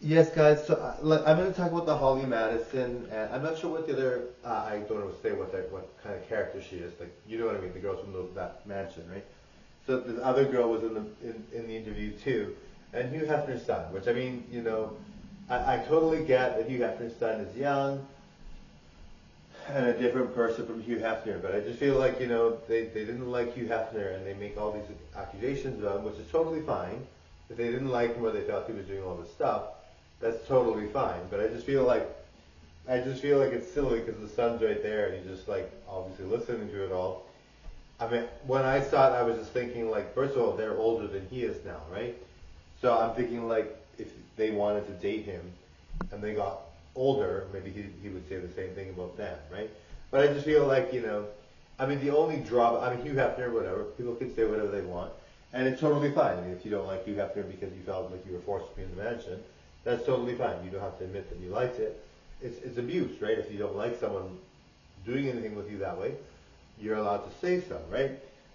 Yes, guys. So I'm going to talk about the Holly Madison, and I'm not sure what the other. I don't know say what kind of character she is. Like you know what I mean? The girls from that mansion, right? So the other girl was in the interview too, and Hugh Hefner's son. Which I mean, I totally get that Hugh Hefner's son is young and a different person from Hugh Hefner, but I just feel like they didn't like Hugh Hefner, and they make all these accusations about him, which is totally fine. If they didn't like him or they thought he was doing all this stuff, that's totally fine. But I just feel like it's silly because the son's right there and he's just like obviously listening to it all. I mean, when I saw it, I was just thinking like, first of all, they're older than he is now, right? So I'm thinking like, if they wanted to date him and they got older, maybe he would say the same thing about them, right? But I just feel like, I mean, the only I mean, Hugh Hefner, whatever, people can say whatever they want, and it's totally fine. I mean, if you don't like Hugh Hefner because you felt like you were forced to be in the mansion, that's totally fine. You don't have to admit that you liked it. It's abuse, right? If you don't like someone doing anything with you that way, you're allowed to say so, right?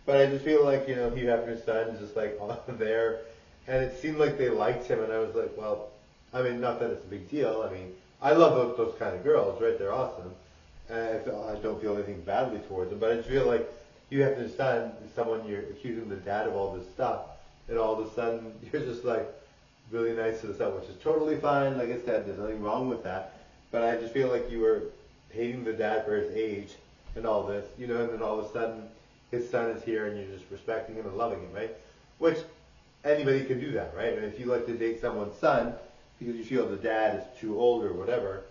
But I just feel like, Hugh Hefner's son is just like on there, and it seemed like they liked him, and I was like, well, I mean, not that it's a big deal. I mean, I love those kind of girls, right? They're awesome. And I don't feel anything badly towards them, but I just feel like Hugh Hefner's son is someone you're accusing the dad of all this stuff, and all of a sudden you're just like really nice to the son, which is totally fine. Like I said, there's nothing wrong with that. But I just feel like you were hating the dad for his age and all this, and then all of a sudden his son is here and you're just respecting him and loving him, right? Which anybody can do that, right? And if you like to date someone's son because you feel the dad is too old or whatever,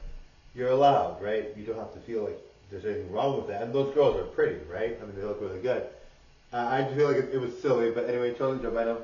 you're allowed, right? You don't have to feel like there's anything wrong with that. And those girls are pretty, right? I mean, they look really good. I just feel like it was silly, but anyway, totally Joe Beno.